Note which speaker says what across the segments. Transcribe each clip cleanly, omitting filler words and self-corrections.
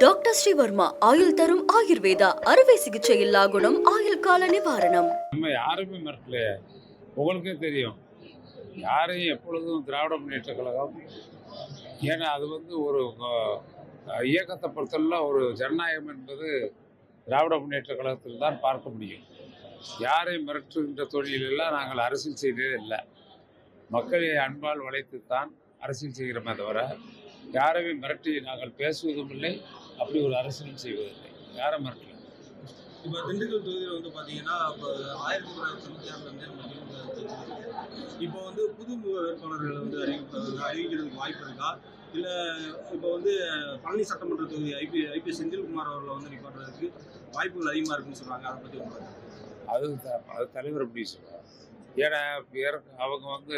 Speaker 1: Doctor Sreevarma ஆயுள் தரும் ஆயுர்வேதா அறுவை சிகிச்சை இல்லா குணம் ஆயுள் கால நிவாரணம்.
Speaker 2: நம்ம யாருமே மறக்கலையே, உங்களுக்கே தெரியும். யாரையும் எப்பொழுதும் திராவிட முன்னேற்ற கழகம், ஏன்னா அது ஒரு இயக்கத்தை பொறுத்தவரை ஒரு ஜனநாயகம் என்பது திராவிட முன்னேற்ற கழகத்தில் தான் பார்க்க முடியும். யாரையும் மிரட்டுகின்ற தொழிலெல்லாம் நாங்கள் அரசியல் செய்ததே இல்லை. மக்களை அன்பால் வளைத்துத்தான் அரசியல் செய்கிறோமே தவிர யாரையுமே மிரட்டி நாங்கள் பேசுவதும் இல்லை, அப்படி ஒரு அரசியலும் செய்வதில்லை. யாரை மிரட்டல.
Speaker 3: இப்போ திண்டுக்கல் தொகுதியில் பார்த்தீங்கன்னா இப்போ 1996 இப்போ புது வேட்பாளர்களை அறிவிக்கிறதுக்கு வாய்ப்பு இருக்கா? இல்லை இப்போ பழனி சட்டமன்ற தொகுதி ஐபி செந்தில்குமார் அவர்களை நிப்பாட்டுறதுக்கு வாய்ப்புகள் அதிகமாக இருக்குன்னு சொல்கிறாங்க. அதை பற்றி
Speaker 2: அது தலைவர் அப்படி சொல்கிறார். ஏன்னா அவங்க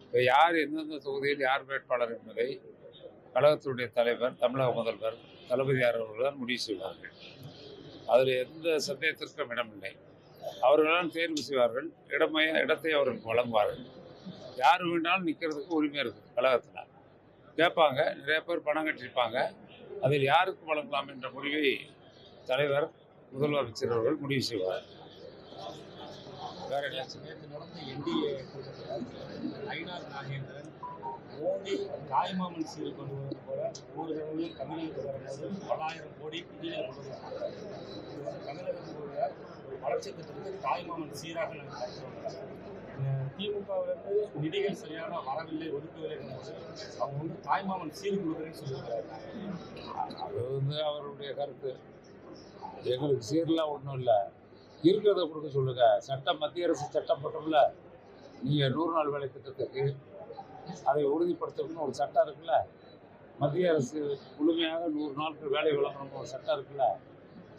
Speaker 2: இப்போ யார் எந்தெந்த தொகுதியில் யார் வேட்பாளர் என்பதை கழகத்தினுடைய தலைவர், தமிழக முதல்வர் தளபதியார் அவர்கள் தான் முடிவு செய்வார்கள். அதில் எந்த சந்தேகத்திற்கும் இடமில்லை. அவர்களால் தேர்வு செய்வார்கள். இடத்தை அவர்களுக்கு வழங்குவார்கள். யார் வேணாலும் நிற்கிறதுக்கு உரிமை இருக்குது. கழகத்தில் கேட்பாங்க, நிறைய பேர் பணம் கட்டியிருப்பாங்க. அதில் யாருக்கு வழங்கலாம் என்ற முடிவை தலைவர், முதல்வர் அமைச்சர் அவர்கள் முடிவு செய்வார். வேற
Speaker 4: நேற்று நடந்த என்டிஏ கூட்டத்தில் ஐநாத் நாகேந்திரன் மோடி தாய்மாமன் சீல் கொண்டு வருவது போல ஊர்களும் தமிழகத்துக்கு வரும்போது 10,000 கோடி நிதிகளை கொண்டு வருவாங்க. தமிழகத்துக்கு உள்ள ஒரு வளர்ச்சி திட்டத்துக்கு தாய்மாமன் சீராக திமுகவிலிருந்து நிதிகள் சரியான வரவில்லை, ஒதுக்கவில்லை என்பது அவங்க தாய்மாமன் சீல் கொடுக்குறேன்னு சொல்லியிருக்காரு.
Speaker 2: அது அவருடைய கருத்து. எங்களுக்கு சீரெலாம் ஒன்றும் இல்லை, இருக்கிறத கொடுக்க சொல்லுங்க. சட்டம், மத்திய அரசு சட்டம் போட்டோம்ல, நீங்கள் 100 நாள் வேலை திட்டத்துக்கு அதை உறுதிப்படுத்தணும்னு ஒரு சட்டம் இருக்குல்ல. மத்திய அரசு முழுமையாக 100 நாட்கள் வேலை வழங்கணும்னு ஒரு சட்டம் இருக்குல்ல.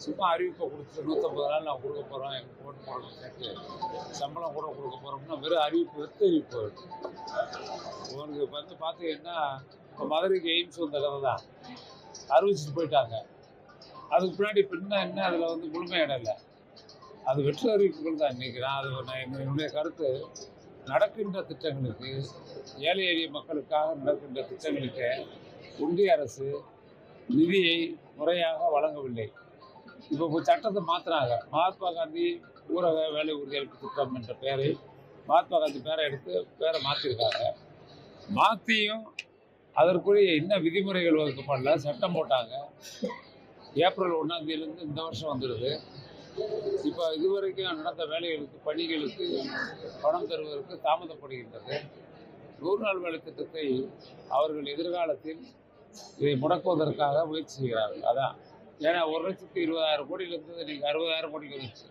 Speaker 2: சும்மா அறிவிப்பை கொடுத்து 150 நாள் நான் கொடுக்க போகிறோம், எங்கள் போட்டு போடணும் சேர்த்து சம்பளம் கூட கொடுக்க போகிறோம்னா வெறும் அறிவிப்பு, வெற்று அறிவிப்பு. உங்களுக்கு பார்த்தீங்கன்னா இப்போ மதுரைக்கு எய்ம்ஸ் வந்த கதை தான் அறிவிச்சுட்டு போயிட்டாங்க. அதுக்கு பின்னாடி பின்ன என்ன அதில் முழுமையான இல்லை. அது வெற்று அறிவிப்புகள் தான். இன்றைக்கி என்னுடைய கருத்து, நடக்கின்ற திட்டங்களுக்கு, ஏழை எளிய மக்களுக்காக நடக்கின்ற திட்டங்களுக்கு ஒன்றிய அரசு நிதியை முறையாக வழங்கவில்லை. இப்போ சட்டத்தை மாற்றினாங்க. மகாத்மா காந்தி ஊரக வேலை உறுதியளிப்பு திட்டம் என்ற பெயரை மகாத்மா காந்தி பேரை மாற்றிருக்காங்க. மாற்றியும் அதற்குரிய இன்னும் விதிமுறைகள் வகுக்கப்படல. சட்டம் போட்டாங்க. ஏப்ரல் 1ஆம் தேதியிலேருந்து இந்த வருஷம் வந்துடுது. இப்போ இதுவரைக்கும் நடந்த வேலைகளுக்கு, பணிகளுக்கு பணம் தருவதற்கு தாமதப்படுகின்றது. 100 நாள் வேலை திட்டத்தை அவர்கள் எதிர்காலத்தில் இதை முடக்குவதற்காக முயற்சி செய்கிறார்கள். அதான், ஏன்னா 1,20,000 கோடியில் இருந்தது இன்றைக்கி 60,000 கோடிக்கு வந்துச்சு.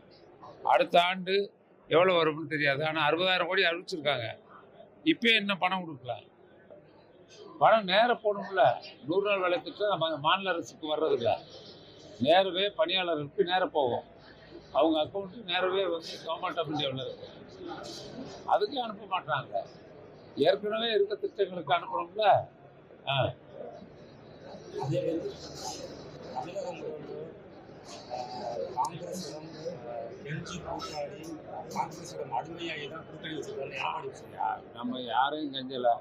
Speaker 2: அடுத்த ஆண்டு எவ்வளோ வரும்னு தெரியாது. ஆனால் 60,000 கோடி அறிவிச்சிருக்காங்க. இப்போ என்ன பணம் கொடுக்கலாம்? பணம் நேராக போகணும்ல. 100 நாள் வேலை திட்டம் நம்ம மாநில அரசுக்கு வர்றதில்ல. நேரவே பணியாளர்களுக்கு நேராக போகும். அவங்க அக்கௌண்ட்டு நேரவே கவர்மெண்ட் ஆஃப் இந்தியாவில் இருக்கு. அதுக்கு அனுப்ப மாட்டாங்க. ஏற்கனவே இருக்க திட்டங்களுக்கு அனுப்புகிறோம்ல.
Speaker 4: அதே தமிழகம் காங்கிரஸ் கெஞ்சி கூட்டாளி காங்கிரஸோட அடிமையாகி தான் கூட்டணி வச்சுருக்காங்க.
Speaker 2: நம்ம யாரையும் கெஞ்சலை.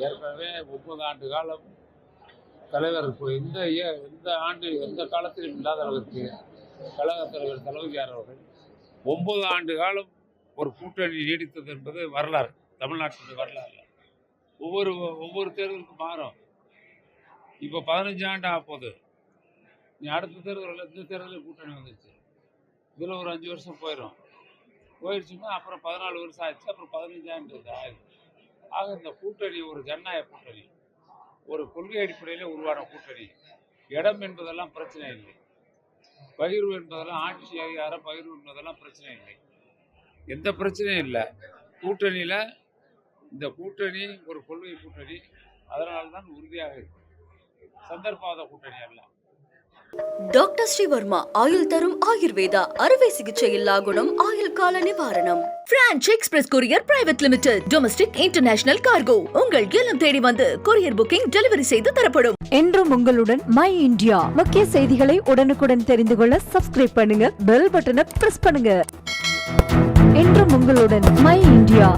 Speaker 2: ஏற்கனவே 30 ஆண்டு காலம் தலைவர் இந்த ஆண்டு எந்த காலத்திலும் இல்லாத அளவிற்கு கழக தலைவர் தளபதியார் அவர்கள் 9 ஆண்டு காலம் ஒரு கூட்டணி நீடித்தது என்பது வரலாறு, தமிழ்நாட்டினுடைய வரலாறு. ஒவ்வொரு தேர்தலுக்கும் மாறும். இப்போ 15 ஆண்டு ஆகுது. நீ அடுத்த தேர்தலில், இந்த தேர்தலில் கூட்டணி வந்துச்சு. இதில் ஒரு 5 வருஷம் போயிடுச்சுன்னா அப்புறம் 14 வருஷம் ஆயிடுச்சு. அப்புறம் 15 ஆண்டு ஆயிடுச்சு. ஆக இந்த கூட்டணி ஒரு ஜனநாயக கூட்டணி, ஒரு கொள்கை அடிப்படையில் உருவான கூட்டணி. இடம் என்பதெல்லாம் பிரச்சனை இல்லை. பகிர்வு என்பதெல்லாம், ஆட்சி அதிகாரம் பகிர்வு என்பதெல்லாம் பிரச்சனை இல்லை. எந்த பிரச்சனையும் இல்லை. கூட்டணியில் இந்த கூட்டணி ஒரு கொள்கை கூட்டணி. அதனால்தான் உறுதியாக இருக்கு. சந்தர்ப்பவாத கூட்டணி அல்ல.
Speaker 1: டாக்டர் ஸ்ரீவர்மா ஆயுள் தரும் ஆயுர்வேதா அறுவை சிகிச்சை இல்லா குணம் ஆயுள் கால நிவாரணம். Branch express courier private limited. Domestic international cargo. உங்கள் இல்லம் தேடி வந்து கொரியர் புக்கிங் டெலிவரி செய்து தரப்படும்.
Speaker 5: என்றும் உங்களுடன் மை இந்தியா. முக்கிய செய்திகளை உடனுக்குடன் தெரிந்து கொள்ள சப்ஸ்கிரைப் பண்ணுங்க, பெல் பட்டனை பிரஸ் பண்ணுங்க. என்றும் உங்களுடன் மை இந்தியா.